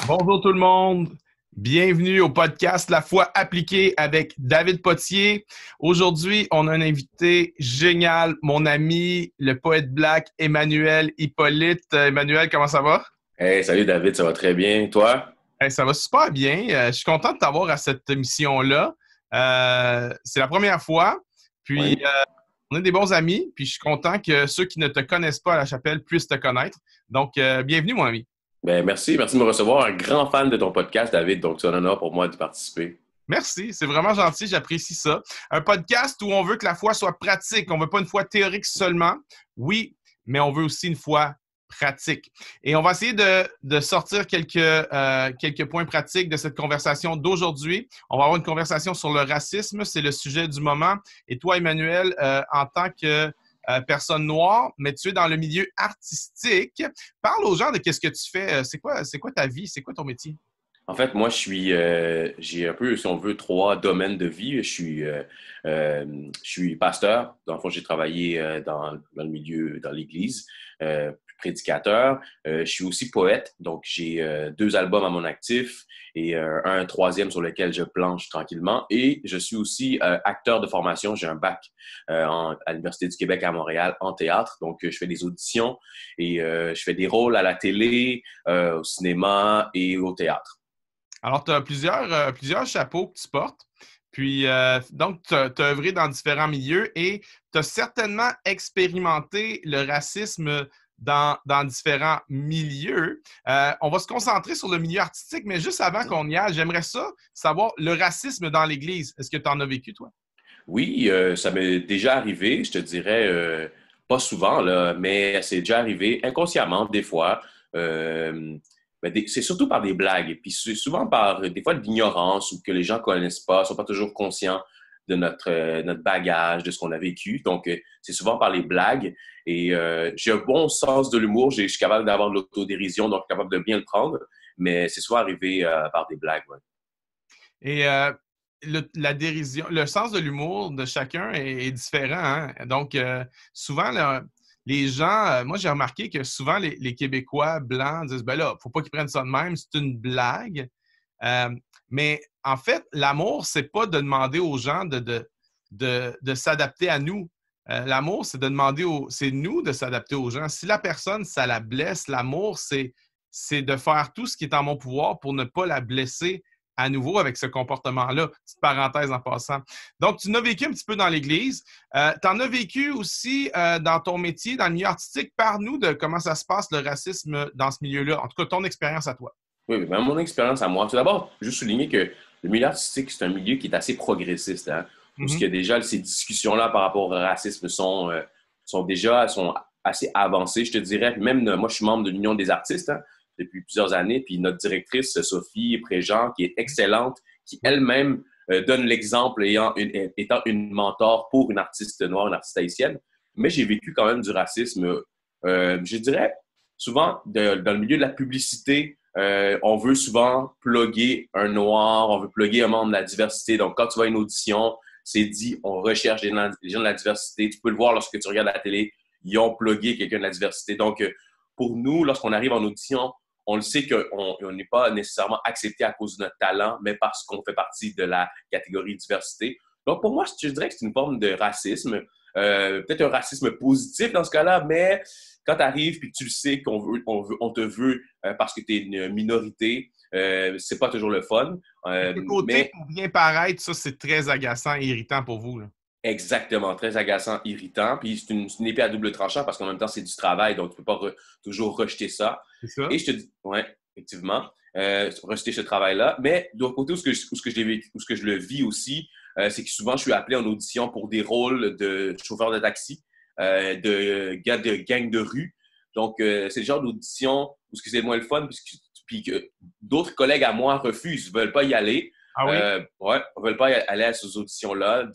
Bonjour tout le monde, bienvenue au podcast La foi appliquée avec David Potier. Aujourd'hui, on a un invité génial, mon ami, le poète black Emmanuel Hippolyte. Emmanuel, comment ça va? Hey, salut David, ça va très bien. Toi? Hey, ça va super bien. Je suis content de t'avoir à cette émission-là. C'est la première fois, puis Oui. on est des bons amis, puis je suis content que ceux qui ne te connaissent pas à la chapelle puissent te connaître. Donc, bienvenue mon ami. Ben, merci de me recevoir. Un grand fan de ton podcast, David. Donc, c'est un honneur pour moi de participer. Merci, c'est vraiment gentil, j'apprécie ça. Un podcast où on veut que la foi soit pratique. On veut pas une foi théorique seulement. Oui, mais on veut aussi une foi pratique. Et on va essayer de sortir quelques points pratiques de cette conversation d'aujourd'hui. On va avoir une conversation sur le racisme, c'est le sujet du moment. Et toi, Emmanuel, en tant que personne noire, mais tu es dans le milieu artistique, parle aux gens de qu'est-ce que tu fais. C'est quoi ta vie? C'est quoi ton métier? En fait, moi, j'ai un peu, si on veut, trois domaines de vie. Je suis pasteur. Dans le fond, j'ai travaillé dans le milieu, dans l'Église, prédicateur. Je suis aussi poète. Donc, j'ai deux albums à mon actif et un troisième sur lequel je planche tranquillement. Et je suis aussi acteur de formation. J'ai un bac à l'Université du Québec à Montréal en théâtre. Donc, je fais des auditions et je fais des rôles à la télé, au cinéma et au théâtre. Alors, tu as plusieurs chapeaux que tu portes. Puis, donc, tu as œuvré dans différents milieux et tu as certainement expérimenté le racisme dans différents milieux. On va se concentrer sur le milieu artistique, mais juste avant qu'on y aille, j'aimerais ça savoir le racisme dans l'Église. Est-ce que tu en as vécu, toi? Oui, ça m'est déjà arrivé, je te dirais, pas souvent, là, mais c'est déjà arrivé inconsciemment, des fois. Euh, c'est surtout par des blagues, et puis c'est souvent par des fois de l'ignorance ou que les gens connaissent pas, sont pas toujours conscients de notre bagage, de ce qu'on a vécu. Donc, c'est souvent par les blagues. Et j'ai un bon sens de l'humour, je suis capable d'avoir de l'autodérision, donc capable de bien le prendre, mais c'est souvent arrivé par des blagues. Ouais. Et la dérision, le sens de l'humour de chacun est différent, hein? Donc, souvent, là, les gens, moi, j'ai remarqué que souvent, les Québécois blancs disent, ben là, faut pas qu'ils prennent ça de même, c'est une blague. Euh, mais en fait, l'amour, c'est pas de demander aux gens de s'adapter à nous. L'amour, c'est de demander c'est nous de s'adapter aux gens. Si la personne, ça la blesse, l'amour, c'est de faire tout ce qui est en mon pouvoir pour ne pas la blesser à nouveau avec ce comportement-là. Petite parenthèse en passant. Donc, tu en as vécu un petit peu dans l'Église. Tu en as vécu aussi dans ton métier, dans le milieu artistique. Parle-nous de comment ça se passe, le racisme dans ce milieu-là. En tout cas, ton expérience à toi. Oui, ben, mon expérience à moi. Tout d'abord, juste souligner que le milieu artistique, c'est un milieu qui est assez progressiste, hein, où ce Mhm. que déjà ces discussions-là par rapport au racisme sont assez avancées, je te dirais. Même moi, je suis membre de l'Union des artistes hein, depuis plusieurs années, puis notre directrice, Sophie Préjean, qui est excellente, qui Oui. elle-même donne l'exemple étant une mentor pour une artiste noire, une artiste haïtienne. Mais j'ai vécu quand même du racisme, je dirais, souvent dans le milieu de la publicité. On veut souvent plugger un noir, on veut plugger un membre de la diversité. Donc, quand tu vas à une audition, c'est dit, on recherche les gens de la diversité. Tu peux le voir lorsque tu regardes la télé, ils ont plugué quelqu'un de la diversité. Donc, pour nous, lorsqu'on arrive en audition, on le sait qu'on n'est pas nécessairement accepté à cause de notre talent, mais parce qu'on fait partie de la catégorie diversité. Donc, pour moi, je dirais que c'est une forme de racisme. Peut-être un racisme positif dans ce cas-là, mais quand tu arrives et que tu le sais on te veut parce que tu es une minorité, c'est pas toujours le fun. Le côté Mais pour bien paraître, ça, c'est très agaçant et irritant pour vous, là. exactement, très agaçant, irritant. Puis c'est une épée à double tranchant parce qu'en même temps, c'est du travail, donc tu peux pas toujours rejeter ça. C'est ça? Et je te dis, ouais, effectivement, rejeter ce travail-là. Mais de l'autre côté, où ce que je le vis aussi, c'est que souvent, je suis appelé en audition pour des rôles de chauffeur de taxi, de gars de gang de rue. Donc, c'est le genre d'audition où c'est moins le fun, puis que d'autres collègues à moi refusent, veulent pas y aller. Ah oui? Ouais, veulent pas aller à ces auditions-là,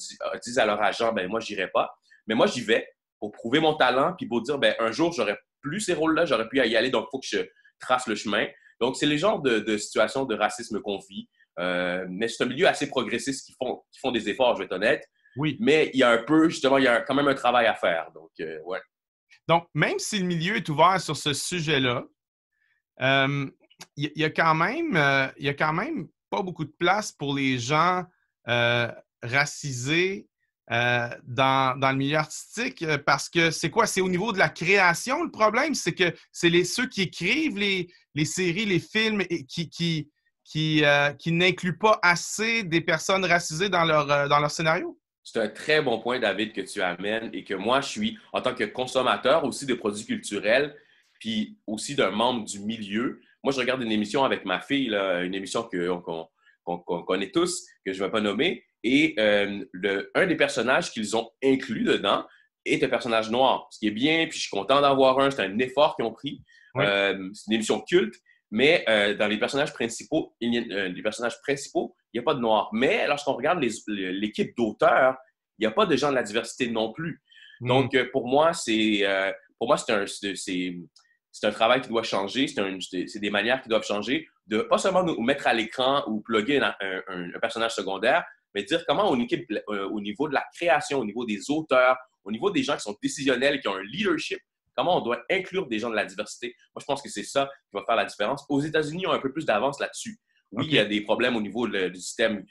disent à leur agent, ben moi, j'irai pas. Mais moi, j'y vais pour prouver mon talent, puis pour dire, ben un jour, j'aurais plus ces rôles-là, j'aurais pu y aller, donc il faut que je trace le chemin. Donc, c'est les genres de situations de racisme qu'on vit. Mais c'est un milieu assez progressiste qui font des efforts, je vais être honnête. Oui. Mais il y a un peu, justement, il y a quand même un travail à faire. Donc, ouais. Donc, même si le milieu est ouvert sur ce sujet-là, euh, il y a quand même, il y a quand même pas beaucoup de place pour les gens racisés dans le milieu artistique parce que c'est quoi? C'est au niveau de la création le problème? C'est que c'est ceux qui écrivent les séries, les films et qui n'incluent pas assez des personnes racisées dans leur scénario? C'est un très bon point, David, que tu amènes et que moi, je suis, en tant que consommateur aussi de produits culturels, puis aussi d'un membre du milieu. Moi, je regarde une émission avec ma fille, là, une émission qu'on connaît tous, que je ne vais pas nommer, et un des personnages qu'ils ont inclus dedans est un personnage noir, ce qui est bien, puis je suis content d'en voir un, c'est un effort qu'ils ont pris. Oui. C'est une émission culte, mais dans les personnages principaux, il n'y a pas de noir. Mais lorsqu'on regarde l'équipe d'auteurs, il n'y a pas de gens de la diversité non plus. Mm. Donc, pour moi, c'est un travail qui doit changer, c'est des manières qui doivent changer, de pas seulement nous mettre à l'écran ou plugger un personnage secondaire, mais dire comment au niveau de la création, au niveau des auteurs, au niveau des gens qui sont décisionnels, qui ont un leadership, comment on doit inclure des gens de la diversité. Moi, je pense que c'est ça qui va faire la différence. Aux États-Unis, ils ont un peu plus d'avance là-dessus. Oui, OK. il y a des problèmes au niveau du Il y a d'autres système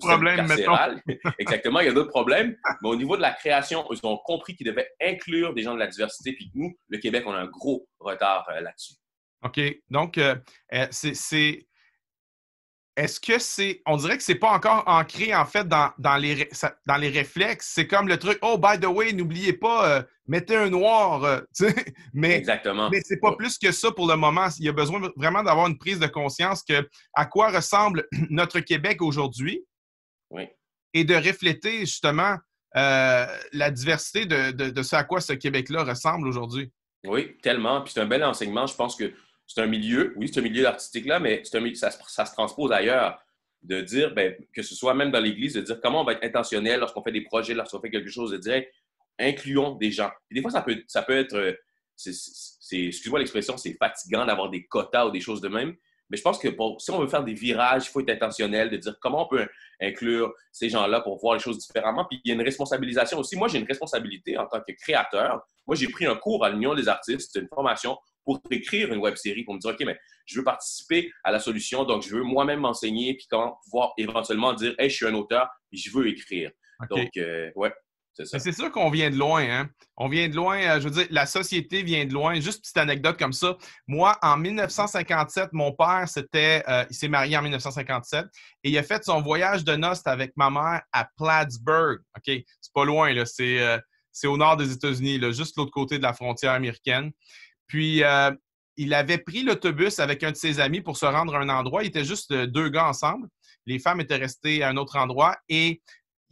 problèmes, mettons. carcéral. Exactement, il y a d'autres problèmes. Mais au niveau de la création, ils ont compris qu'ils devaient inclure des gens de la diversité. Puis nous, le Québec, on a un gros retard là-dessus. OK. Donc, c'est, est-ce que c'est. On dirait que c'est pas encore ancré, en fait, dans les réflexes. C'est comme le truc, oh, by the way, n'oubliez pas, mettez un noir. Tu sais. Exactement. Mais c'est pas plus que ça pour le moment. Il y a besoin vraiment d'avoir une prise de conscience que à quoi ressemble notre Québec aujourd'hui Oui. et de refléter justement la diversité de ce à quoi ce Québec-là ressemble aujourd'hui. Oui, tellement. Puis c'est un bel enseignement. Je pense que c'est un milieu, oui, c'est un milieu artistique-là, mais ça se transpose ailleurs. De dire, ben, que ce soit même dans l'Église, de dire comment on va être intentionnel lorsqu'on fait des projets, lorsqu'on fait quelque chose, de dire, hey, incluons des gens. Et des fois, ça peut être, excuse-moi l'expression, c'est fatigant d'avoir des quotas ou des choses de même. Mais je pense que si on veut faire des virages, il faut être intentionnel, de dire comment on peut inclure ces gens-là pour voir les choses différemment. Puis il y a une responsabilisation aussi. Moi, j'ai une responsabilité en tant que créateur. Moi, j'ai pris un cours à l'Union des artistes, une formation pour écrire une web série, pour me dire, OK, mais je veux participer à la solution, donc je veux moi-même m'enseigner, puis comment pouvoir éventuellement dire, hey, je suis un auteur, puis je veux écrire. OK. Donc, ouais, c'est Mais ça. c'est sûr qu'on vient de loin, hein? On vient de loin, je veux dire, la société vient de loin. Juste une petite anecdote comme ça. Moi, en 1957, mon père, il s'est marié en 1957 et il a fait son voyage de noces avec ma mère à Plattsburgh. OK? C'est pas loin, là. C'est au nord des États-Unis, là, juste l'autre côté de la frontière américaine. Puis, il avait pris l'autobus avec un de ses amis pour se rendre à un endroit. Il était juste deux gars ensemble. Les femmes étaient restées à un autre endroit et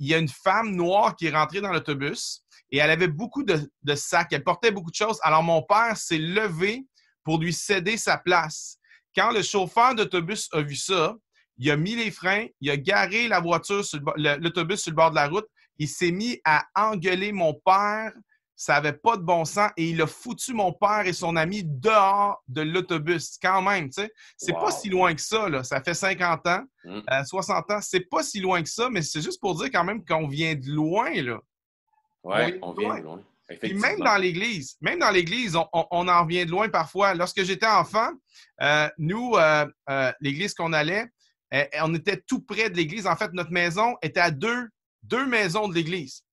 il y a une femme noire qui est rentrée dans l'autobus et elle avait beaucoup de sacs. Elle portait beaucoup de choses. Alors, mon père s'est levé pour lui céder sa place. Quand le chauffeur d'autobus a vu ça, il a mis les freins, il a garé la voiture, l'autobus sur le bord de la route. Il s'est mis à engueuler mon père. Ça n'avait pas de bon sens et il a foutu mon père et son ami dehors de l'autobus. Quand même, tu sais. C'est pas si Wow. loin que ça, là. Ça fait 50 ans. 60 ans, c'est pas si loin que ça, mais c'est juste pour dire quand même qu'on vient de loin, là. On vient Ouais, on de vient loin. de loin. Puis Effectivement. même dans l'Église, on en vient de loin parfois. Lorsque j'étais enfant, nous, l'Église qu'on allait, on était tout près de l'Église. En fait, notre maison était à deux maisons de l'Église.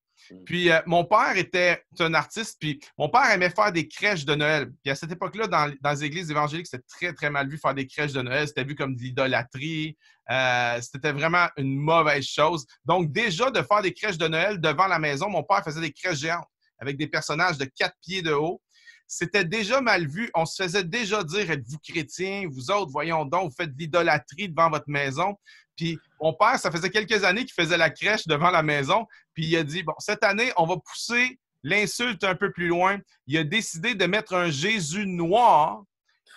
Puis mon père était un artiste, puis mon père aimait faire des crèches de Noël. Puis à cette époque-là, dans les églises évangéliques, c'était très, très mal vu faire des crèches de Noël. C'était vu comme de l'idolâtrie. C'était vraiment une mauvaise chose. Donc déjà, de faire des crèches de Noël devant la maison, mon père faisait des crèches géantes avec des personnages de 4 pieds de haut. C'était déjà mal vu. On se faisait déjà dire, êtes-vous chrétien? Vous autres, voyons donc, vous faites de l'idolâtrie devant votre maison. Puis mon père, ça faisait quelques années qu'il faisait la crèche devant la maison. Puis il a dit, bon, cette année, on va pousser l'insulte un peu plus loin. Il a décidé de mettre un Jésus noir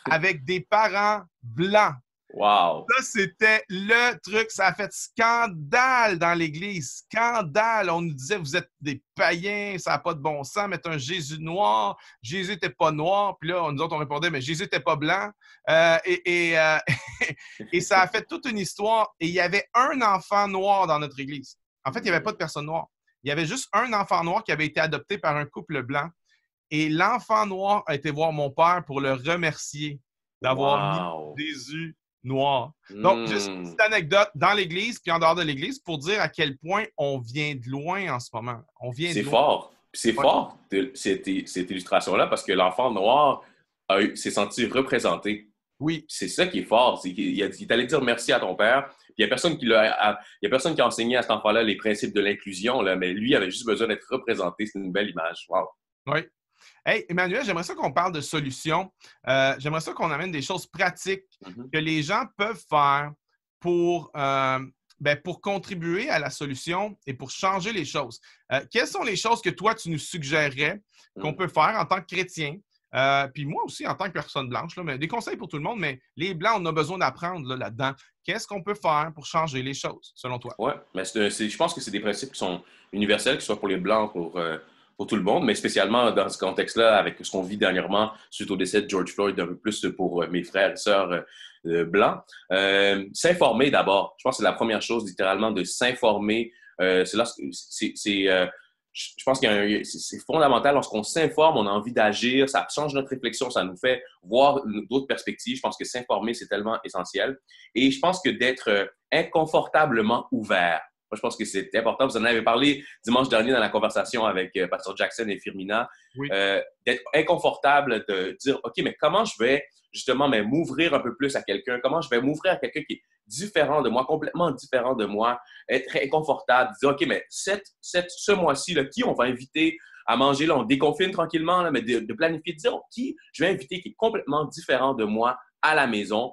avec des parents blancs. Wow. Ça, c'était le truc. Ça a fait scandale dans l'Église. Scandale. On nous disait, vous êtes des païens, ça n'a pas de bon sens, mettre un Jésus noir. Jésus n'était pas noir. Puis là, nous autres, on répondait, mais Jésus n'était pas blanc. Et ça a fait toute une histoire. Et il y avait un enfant noir dans notre Église. En fait, il n'y avait pas de personne noire. Il y avait juste un enfant noir qui avait été adopté par un couple blanc. Et l'enfant noir a été voir mon père pour le remercier. d'avoir mis Wow! Jésus noir. Donc, juste une Hmm. petite anecdote dans l'Église puis en dehors de l'Église pour dire à quel point on vient de loin en ce moment. On vient de C'est loin. fort. Puis c'est Ouais. fort, cette illustration-là, parce que l'enfant noir s'est senti représenté. Oui, C'est ça qui est fort. C'est qu'il il allé dire merci à ton père. Puis il n'y a personne il y a personne qui a enseigné à cet enfant-là les principes de l'inclusion, là, mais lui avait juste besoin d'être représenté. C'est une belle image. Wow. oui. Hey, Emmanuel, j'aimerais ça qu'on parle de solutions. J'aimerais ça qu'on amène des choses pratiques Mhm. que les gens peuvent faire pour, pour contribuer à la solution et pour changer les choses. Quelles sont les choses que toi, tu nous suggérerais qu'on Mhm. peut faire en tant que chrétien? Puis moi aussi, en tant que personne blanche, là, mais des conseils pour tout le monde, mais les Blancs, on a besoin d'apprendre là-dedans. Qu'est-ce qu'on peut faire pour changer les choses, selon toi? Ouais, mais je pense que c'est des principes qui sont universels, que ce soit pour les Blancs, pour tout le monde, mais spécialement dans ce contexte-là, avec ce qu'on vit dernièrement suite au décès de George Floyd, un peu plus pour mes frères et sœurs blancs. S'informer d'abord. Je pense que c'est la première chose, littéralement, de s'informer. Je pense c'est fondamental. Lorsqu'on s'informe, on a envie d'agir, ça change notre réflexion, ça nous fait voir d'autres perspectives. Je pense que s'informer, c'est tellement essentiel. Et je pense que d'être inconfortablement ouvert. Moi, je pense que c'est important. Vous en avez parlé dimanche dernier dans la conversation avec Pasteur Jackson et Firmina, Oui. d'être inconfortable de dire, OK, mais comment je vais justement m'ouvrir un peu plus à quelqu'un? Comment je vais m'ouvrir à quelqu'un qui est différent de moi, complètement différent de moi, être inconfortable, dire, OK, mais ce mois-ci, là, qui on va inviter à manger? Là, on déconfine tranquillement, là, mais de planifier, de dire, qui je vais inviter qui est complètement différent de moi à la maison.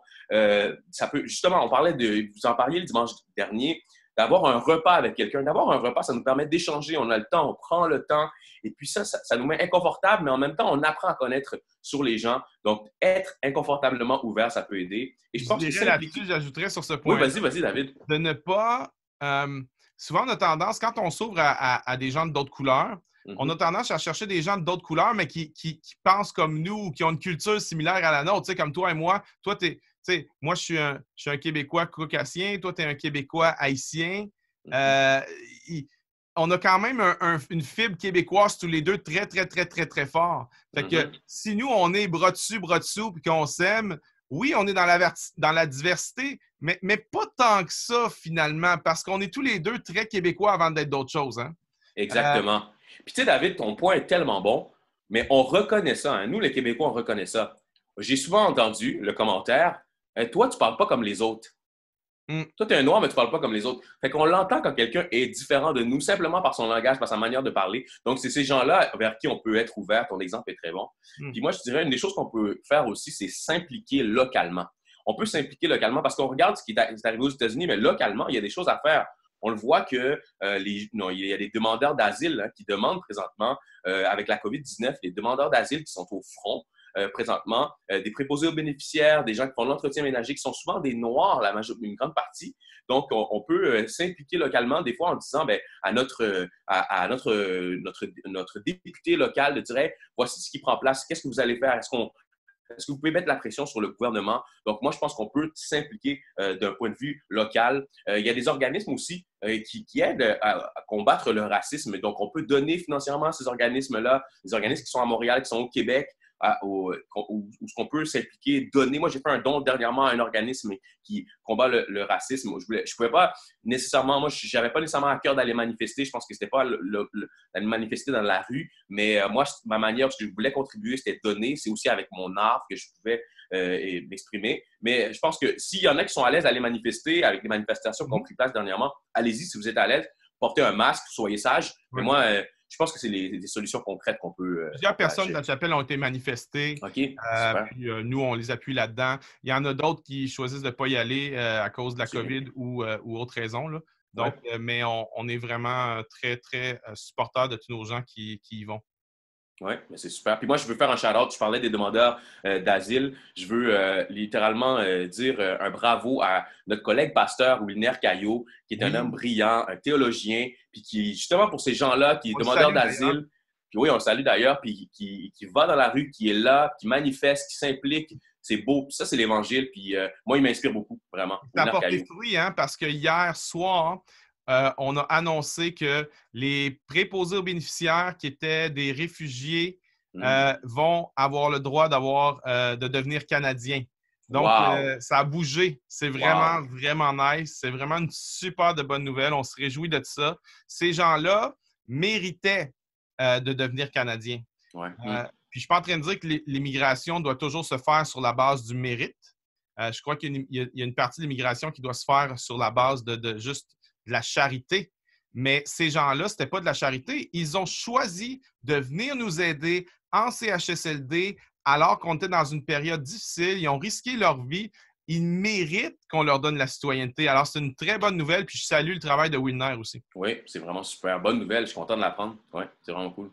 Ça peut, justement, vous en parliez le dimanche dernier, d'avoir un repas avec quelqu'un. D'avoir un repas, ça nous permet d'échanger, on a le temps, on prend le temps, et puis ça nous met inconfortable, mais en même temps, on apprend à connaître sur les gens. Donc, être inconfortablement ouvert, ça peut aider. Et je Je pense que dirais là-dessus, s'impliquer. j'ajouterais sur ce Oui, point-là vas-y, David. de ne pas. Souvent, on a tendance, quand on s'ouvre à des gens d'autres couleurs, on a Mhm. tendance à chercher des gens d'autres couleurs, mais qui pensent comme nous ou qui ont une culture similaire à la nôtre. Tu sais, comme toi et moi. Toi, moi, je suis un Québécois caucasien. Toi, tu es un Québécois haïtien. Mhm. Euh, il- on a quand même une fibre québécoise tous les deux très, très, très, très, très fort. Fait que Mhm. si nous, on est bras dessous, puis qu'on s'aime, oui, on est dans la diversité, mais pas tant que ça, finalement, parce qu'on est tous les deux très québécois avant d'être d'autres choses. Hein? Euh, Exactement. Puis tu sais, David, ton point est tellement bon, mais on reconnaît ça. Hein. Nous, les Québécois, on reconnaît ça. J'ai souvent entendu le commentaire, toi, tu parles pas comme les autres. hmm, Toi, tu es un noir, mais tu parles pas comme les autres. Fait qu'on l'entend quand quelqu'un est différent de nous, simplement par son langage, par sa manière de parler. Donc, c'est ces gens-là vers qui on peut être ouvert. Ton exemple est très bon. hmm. Puis moi, je dirais, une des choses qu'on peut faire aussi, c'est s'impliquer localement. On peut s'impliquer localement parce qu'on regarde ce qui est arrivé aux États-Unis, mais localement, il y a des choses à faire. On le voit que non, il y a des demandeurs d'asile qui demandent présentement, avec la COVID-19, les demandeurs d'asile qui sont au front présentement, des préposés aux bénéficiaires, des gens qui font l'entretien ménager, qui sont souvent des Noirs, une grande partie. Donc, on peut s'impliquer localement, des fois en disant à notre député local de dire hey, voici ce qui prend place, qu'est-ce que vous allez faire? Est-ce que vous pouvez mettre la pression sur le gouvernement? Donc, moi, je pense qu'on peut s'impliquer d'un point de vue local. Il y a des organismes aussi qui aident à combattre le racisme. Donc, on peut donner financièrement à ces organismes-là, des organismes qui sont à Montréal, qui sont au Québec, où ce qu'on peut s'impliquer, donner. Moi, j'ai fait un don dernièrement à un organisme qui combat le racisme. Je pouvais pas nécessairement, moi, je n'avais pas nécessairement à cœur d'aller manifester. Je pense que c'était pas d'aller manifester dans la rue, mais moi, ma manière, ce que je voulais contribuer, c'était donner. C'est aussi avec mon art que je pouvais m'exprimer. Mais je pense que s'il y en a qui sont à l'aise d'aller manifester avec des manifestations qui ont pris place dernièrement, allez-y si vous êtes à l'aise. Portez un masque, soyez sage. Mais Ouais. moi, je pense que c'est des solutions concrètes qu'on Plusieurs peut personnes de agir. la chapelle ont été manifestées. OK, super. Puis nous, on les appuie là-dedans. Il y en a d'autres qui choisissent de ne pas y aller à cause de la C'est bien. COVID ou autre raison. Là. Ouais. Donc, mais on est vraiment très, très supporters de tous nos gens qui y vont. Oui, mais c'est super. Puis moi, je veux faire un shout-out. Tu parlais des demandeurs d'asile. Je veux littéralement dire un bravo à notre collègue pasteur Wilner Caillot, qui est un homme Oui, brillant, un théologien, puis qui, justement, pour ces gens-là, qui est on le demandeur salue d'ailleurs. d'asile, puis oui, on le salue d'ailleurs, puis qui va dans la rue, qui est là, qui manifeste, qui s'implique. C'est beau. Puis ça, c'est l'Évangile. Puis moi, il m'inspire beaucoup, vraiment, Ça a Wilner porté Caillot. fruit, hein, parce que hier soir, on a annoncé que les préposés aux bénéficiaires qui étaient des réfugiés Mm. vont avoir le droit de devenir Canadiens. Donc, Wow! ça a bougé. C'est vraiment, Wow! vraiment nice. C'est vraiment une super de bonne nouvelle. On se réjouit de ça. Ces gens-là méritaient de devenir Canadiens. Ouais. Puis, je ne suis pas en train de dire que l'immigration doit toujours se faire sur la base du mérite. Je crois qu'il y a une partie de l'immigration qui doit se faire sur la base de juste de la charité. Mais ces gens-là, ce n'était pas de la charité. Ils ont choisi de venir nous aider en CHSLD alors qu'on était dans une période difficile. Ils ont risqué leur vie. Ils méritent qu'on leur donne la citoyenneté. Alors, c'est une très bonne nouvelle. Puis, je salue le travail de Wilner aussi. Oui, c'est vraiment super. Bonne nouvelle. Je suis content de l'apprendre. Oui, c'est vraiment cool.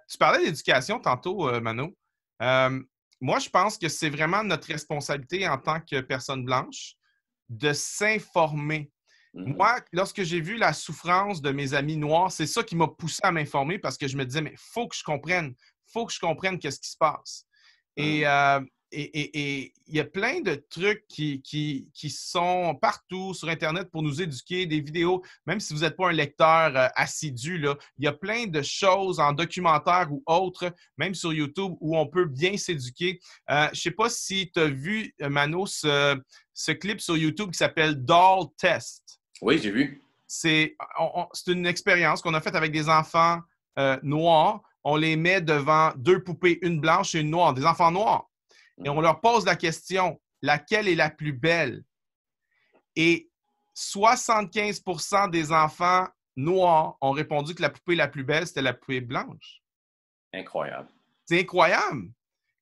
Tu parlais d'éducation tantôt, Mano. Moi, je pense que c'est vraiment notre responsabilité en tant que personne blanche de s'informer. Moi, lorsque j'ai vu la souffrance de mes amis noirs, c'est ça qui m'a poussé à m'informer parce que je me disais, mais il faut que je comprenne. Il faut que je comprenne qu'est-ce qui se passe. Et il y a plein de trucs qui sont partout sur Internet pour nous éduquer, des vidéos, même si vous n'êtes pas un lecteur assidu, là, il y a plein de choses en documentaire ou autres, même sur YouTube, où on peut bien s'éduquer. Je ne sais pas si tu as vu, Mano, ce clip sur YouTube qui s'appelle Doll Test. Oui, j'ai vu. C'est une expérience qu'on a faite avec des enfants noirs. On les met devant deux poupées, une blanche et une noire, des enfants noirs. Et on leur pose la question, laquelle est la plus belle? Et 75% des enfants noirs ont répondu que la poupée la plus belle, c'était la poupée blanche. Incroyable. C'est incroyable.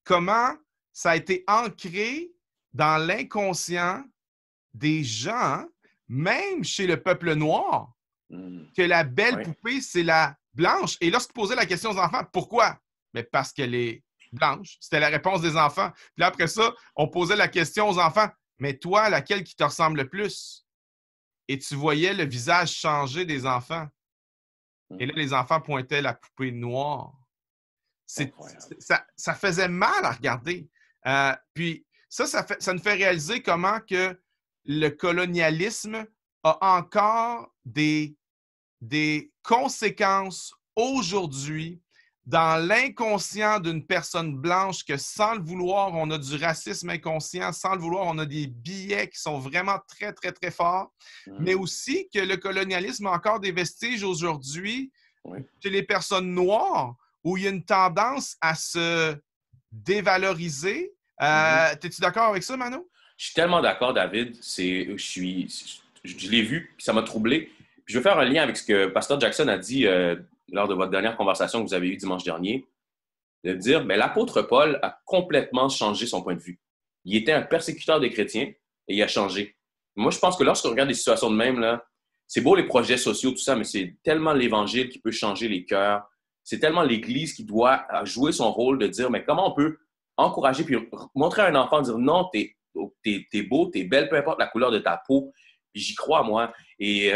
Comment ça a été ancré dans l'inconscient des gens, même chez le peuple noir, que la belle poupée, c'est la blanche. Et lorsqu'ils posaient la question aux enfants, pourquoi? Mais parce qu'elle est blanche. C'était la réponse des enfants. Puis après ça, on posait la question aux enfants, mais toi, laquelle qui te ressemble le plus? Et tu voyais le visage changer des enfants. Et là, les enfants pointaient la poupée noire. Ça faisait mal à regarder. Puis ça nous fait réaliser comment que le colonialisme a encore des conséquences aujourd'hui dans l'inconscient d'une personne blanche que sans le vouloir, on a du racisme inconscient, sans le vouloir, on a des billets qui sont vraiment très, très, très forts, mais aussi que le colonialisme a encore des vestiges aujourd'hui chez les personnes noires où il y a une tendance à se dévaloriser. Es-tu d'accord avec ça, Mano? Je suis tellement d'accord, David. Je l'ai vu, ça m'a troublé. Puis je veux faire un lien avec ce que Pasteur Jackson a dit lors de votre dernière conversation que vous avez eue dimanche dernier, de dire, mais l'apôtre Paul a complètement changé son point de vue. Il était un persécuteur des chrétiens et il a changé. Moi, je pense que lorsqu'on regarde des situations de même, là, c'est beau les projets sociaux, tout ça, mais c'est tellement l'Évangile qui peut changer les cœurs. C'est tellement l'Église qui doit jouer son rôle de dire, mais comment on peut encourager puis montrer à un enfant, dire non, t'es beau, t'es belle, peu importe la couleur de ta peau. Puis j'y crois, moi. Et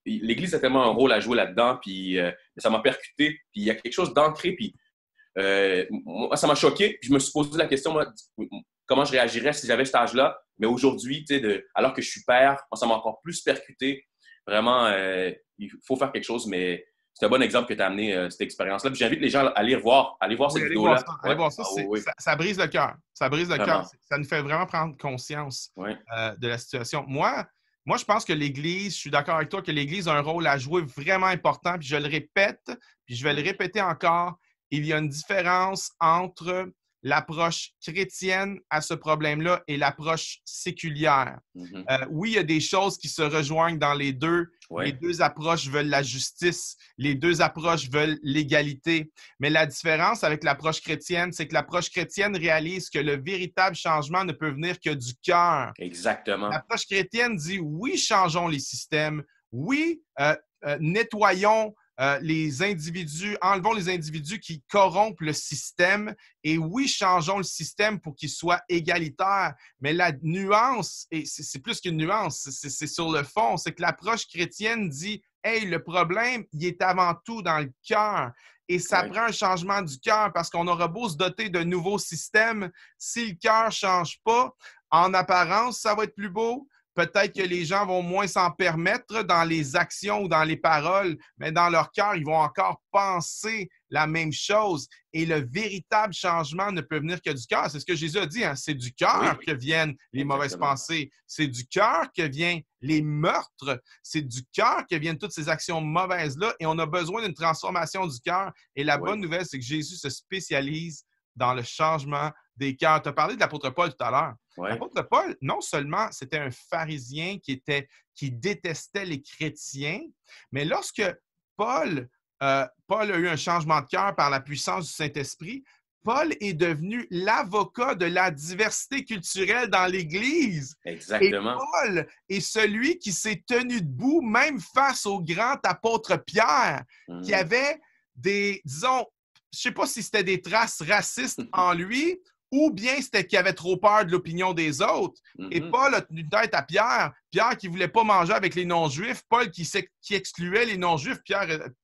l'Église a tellement un rôle à jouer là-dedans, puis ça m'a percuté. Puis il y a quelque chose d'ancré, puis moi, ça m'a choqué. Puis je me suis posé la question, moi, comment je réagirais si j'avais cet âge-là. Mais aujourd'hui, alors que je suis père, moi, ça m'a encore plus percuté. Vraiment, il faut faire quelque chose, mais c'est un bon exemple que tu as amené cette expérience-là. Puis j'invite les gens à aller voir cette vidéo-là. Allez voir ça. Ça brise le cœur. Ça brise le cœur. Ça nous fait vraiment prendre conscience de la situation. Moi, je pense que l'Église, je suis d'accord avec toi, que l'Église a un rôle à jouer vraiment important. Puis je le répète, puis je vais le répéter encore. Il y a une différence entre l'approche chrétienne à ce problème-là et l'approche séculière. Oui, il y a des choses qui se rejoignent dans les deux. Les deux approches veulent la justice. Les deux approches veulent l'égalité. Mais la différence avec l'approche chrétienne, c'est que l'approche chrétienne réalise que le véritable changement ne peut venir que du cœur. Exactement. L'approche chrétienne dit oui, changeons les systèmes. Oui, nettoyons les individus, enlevons les individus qui corrompent le système et oui, changeons le système pour qu'il soit égalitaire. Mais la nuance, et c'est plus qu'une nuance, c'est sur le fond, c'est que l'approche chrétienne dit « Hey, le problème, il est avant tout dans le cœur. » Et ça prend un changement du cœur parce qu'on aura beau se doter de nouveaux systèmes, si le cœur ne change pas, en apparence, ça va être plus beau, Peut-être que les gens vont moins s'en permettre dans les actions ou dans les paroles, mais dans leur cœur, ils vont encore penser la même chose. Et le véritable changement ne peut venir que du cœur. C'est ce que Jésus a dit, hein? C'est du cœur Oui, que viennent les mauvaises exactement. pensées. C'est du cœur que viennent les meurtres. C'est du cœur que viennent toutes ces actions mauvaises-là. Et on a besoin d'une transformation du cœur. Et la bonne Oui, nouvelle, c'est que Jésus se spécialise dans le changement des cœurs. Tu as parlé de l'apôtre Paul tout à l'heure. oui, L'apôtre Paul, non seulement c'était un pharisien qui détestait les chrétiens, mais lorsque Paul a eu un changement de cœur par la puissance du Saint-Esprit, Paul est devenu l'avocat de la diversité culturelle dans l'Église. Et exactement. Paul est celui qui s'est tenu debout même face au grand apôtre Pierre, qui Mhm. avait disons, je ne sais pas si c'était des traces racistes en lui ou bien c'était qu'il avait trop peur de l'opinion des autres. Et Mhm. Paul a tenu tête à Pierre. Pierre qui ne voulait pas manger avec les non-juifs. Paul qui excluait les non-juifs.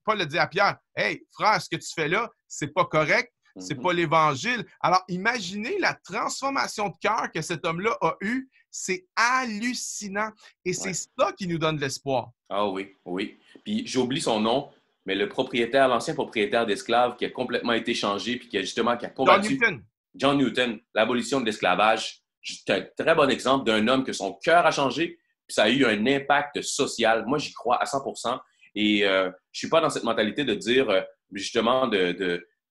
Paul a dit à Pierre, « Hey, frère, ce que tu fais là, c'est pas correct. C'est Mhm. pas l'Évangile. » Alors, imaginez la transformation de cœur que cet homme-là a eue. C'est hallucinant. Et c'est Ouais. ça qui nous donne de l'espoir. Ah oui, oui. Puis j'oublie son nom, mais le propriétaire, l'ancien propriétaire d'esclaves qui a complètement été changé puis qui a John combattu Newton. John Newton, l'abolition de l'esclavage. C'est un très bon exemple d'un homme que son cœur a changé, puis ça a eu un impact social. Moi, j'y crois à 100%. Et je suis pas dans cette mentalité de dire justement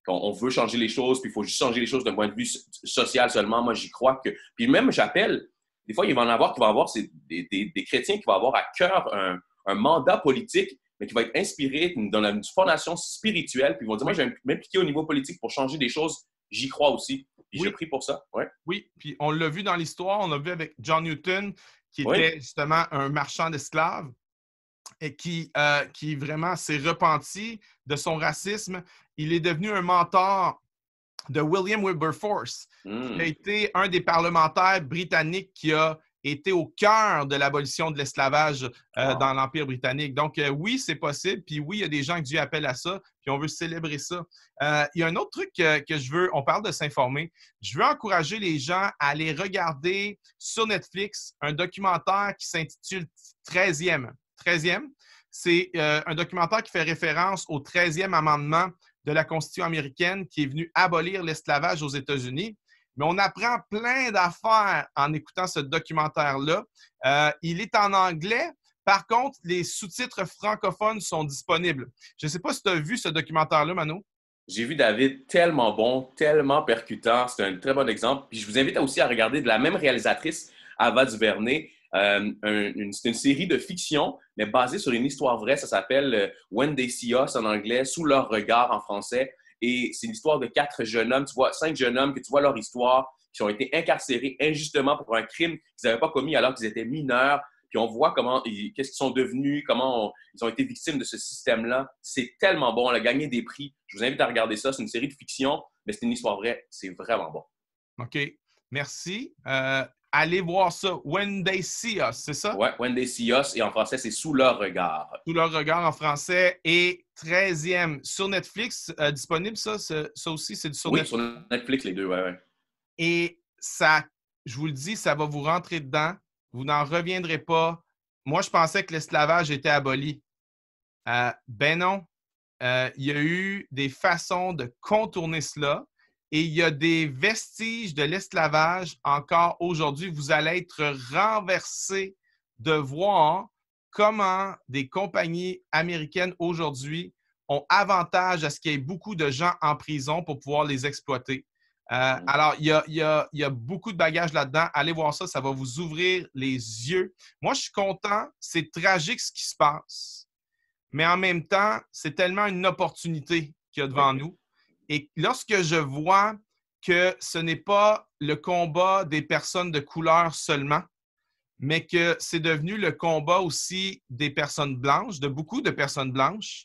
qu'on veut changer les choses, puis il faut juste changer les choses d'un point de vue social seulement. Moi, j'y crois que. Puis même, j'appelle, des fois, il va en avoir qui vont avoir des chrétiens qui vont avoir à cœur un mandat politique, mais qui va être inspiré dans une fondation spirituelle, puis ils vont dire, moi, Oui, je vais m'impliquer au niveau politique pour changer des choses. J'y crois aussi. Puis je oui, prie pour ça. Ouais. oui. Puis on l'a vu dans l'histoire, on l'a vu avec John Newton, qui Oui. était justement un marchand d'esclaves et qui vraiment s'est repenti de son racisme. Il est devenu un mentor de William Wilberforce, qui a Mm. été un des parlementaires britanniques qui a été au cœur de l'abolition de l'esclavage dans Wow. l'Empire britannique. Donc, oui, c'est possible. Puis oui, il y a des gens que Dieu appelle à ça. Puis on veut célébrer ça. Il y a un autre truc que je veux, on parle de s'informer. Je veux encourager les gens à aller regarder sur Netflix un documentaire qui s'intitule 13e. 13e, c'est un documentaire qui fait référence au 13e amendement de la Constitution américaine qui est venue abolir l'esclavage aux États-Unis. Mais on apprend plein d'affaires en écoutant ce documentaire-là. Il est en anglais. Par contre, les sous-titres francophones sont disponibles. Je ne sais pas si tu as vu ce documentaire-là, Mano. J'ai vu David tellement bon, tellement percutant. C'est un très bon exemple. Puis je vous invite aussi à regarder de la même réalisatrice, Ava DuVernay. C'est une série de fiction, mais basée sur une histoire vraie. Ça s'appelle When They See Us en anglais, Sous leur regard en français. Et c'est l'histoire de 4 jeunes hommes. Tu vois, 5 jeunes hommes que tu vois leur histoire, qui ont été incarcérés injustement pour un crime qu'ils n'avaient pas commis alors qu'ils étaient mineurs. Puis on voit qu'est-ce qu'ils sont devenus, ils ont été victimes de ce système-là. C'est tellement bon. On a gagné des prix. Je vous invite à regarder ça. C'est une série de fiction, mais c'est une histoire vraie. C'est vraiment bon. OK. Merci. Allez voir ça. When They See Us, c'est ça? Ouais, When They See Us, et en français, c'est Sous leur regard. Sous leur regard en français. Et 13e sur Netflix, disponible ça aussi, c'est sur Oui, sur Netflix. Netflix, les deux, ouais, ouais. Et ça, je vous le dis, ça va vous rentrer dedans. Vous n'en reviendrez pas. Moi, je pensais que l'esclavage était aboli. Ben non. Il y a eu des façons de contourner cela et il y a des vestiges de l'esclavage encore aujourd'hui. Vous allez être renversé de voir comment des compagnies américaines aujourd'hui ont avantage à ce qu'il y ait beaucoup de gens en prison pour pouvoir les exploiter. Mm. Alors, il y a beaucoup de bagages là-dedans. Allez voir ça, ça va vous ouvrir les yeux. Moi, je suis content. C'est tragique ce qui se passe. Mais en même temps, c'est tellement une opportunité qu'il y a devant Oui. nous. Et lorsque je vois que ce n'est pas le combat des personnes de couleur seulement, mais que c'est devenu le combat aussi des personnes blanches, de beaucoup de personnes blanches,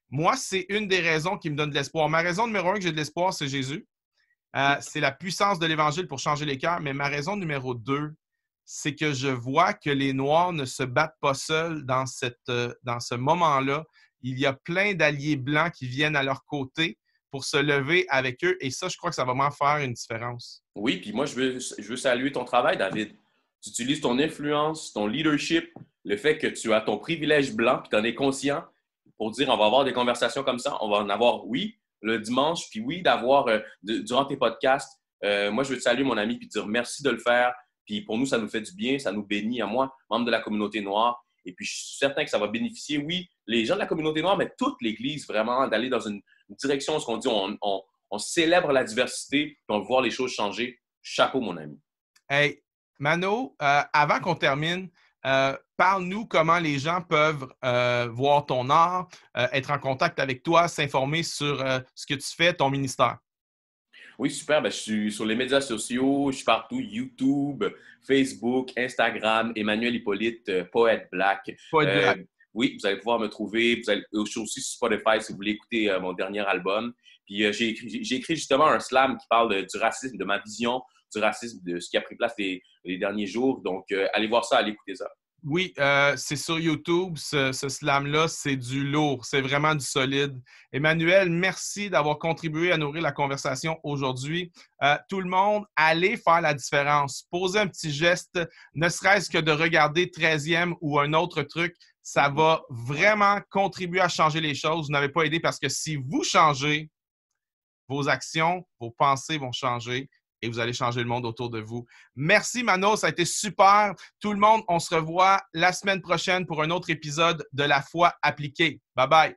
moi, c'est une des raisons qui me donne de l'espoir. Ma raison numéro un que j'ai de l'espoir, c'est Jésus. C'est la puissance de l'Évangile pour changer les cœurs. Mais ma raison numéro deux, c'est que je vois que les Noirs ne se battent pas seuls dans ce moment-là. Il y a plein d'alliés blancs qui viennent à leur côté pour se lever avec eux. Et ça, je crois que ça va vraiment faire une différence. Oui, puis moi, je veux saluer ton travail, David. Tu utilises ton influence, ton leadership, le fait que tu as ton privilège blanc, puis tu en es conscient pour dire on va avoir des conversations comme ça. On va en avoir, oui, le dimanche, puis oui, d'avoir durant tes podcasts. Moi, je veux te saluer, mon ami, puis te dire merci de le faire. Puis pour nous, ça nous fait du bien, ça nous bénit à moi, membre de la communauté noire. Et puis, je suis certain que ça va bénéficier, oui, les gens de la communauté noire, mais toute l'Église, vraiment, d'aller dans une direction où on célèbre la diversité, puis on veut voir les choses changer. Chapeau, mon ami. Hey, Mano, avant qu'on termine, parle-nous comment les gens peuvent voir ton art, être en contact avec toi, s'informer sur ce que tu fais, ton ministère. Oui, super. Ben, je suis sur les médias sociaux, je suis partout, YouTube, Facebook, Instagram, Emmanuel Hippolyte, Poète Black. Pas être Euh, blague. oui, vous allez pouvoir me trouver. Je suis aussi sur Spotify si vous voulez écouter mon dernier album. Puis j'ai écrit justement un slam qui parle du racisme, de ma vision du racisme, de ce qui a pris place les derniers jours. Donc, allez voir ça, allez écouter ça. Oui, c'est sur YouTube, ce slam-là, c'est du lourd, c'est vraiment du solide. Emmanuel, merci d'avoir contribué à nourrir la conversation aujourd'hui. Tout le monde, allez faire la différence. Posez un petit geste, ne serait-ce que de regarder 13e ou un autre truc, ça va vraiment contribuer à changer les choses. Vous n'avez pas aidé parce que si vous changez, vos actions, vos pensées vont changer et vous allez changer le monde autour de vous. Merci, Mano, ça a été super. Tout le monde, on se revoit la semaine prochaine pour un autre épisode de La foi appliquée. Bye bye.